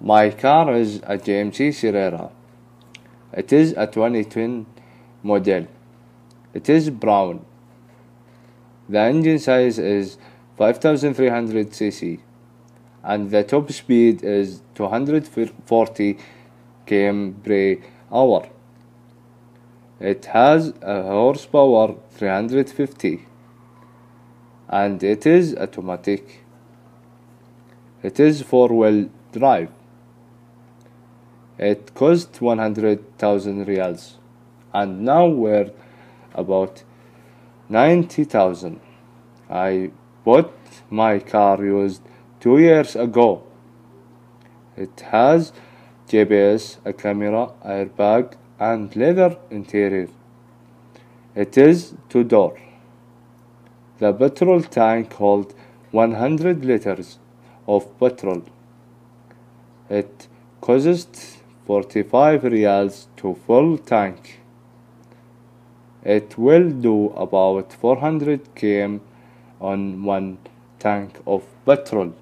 My car is a GMC Carrera. It is a 2010 model. It is brown. The engine size is 5300 cc and the top speed is 240 km per hour. It has a horsepower 350 and it is automatic. It is 4-wheel drive. It cost 100,000 riyals and now we're about 90,000. I bought my car used 2 years ago. It has GPS, a camera, airbag and leather interior. It is 2-door. The petrol tank holds 100 liters of petrol. It costs 45 riyals to full tank. It will do about 400 km on one tank of petrol.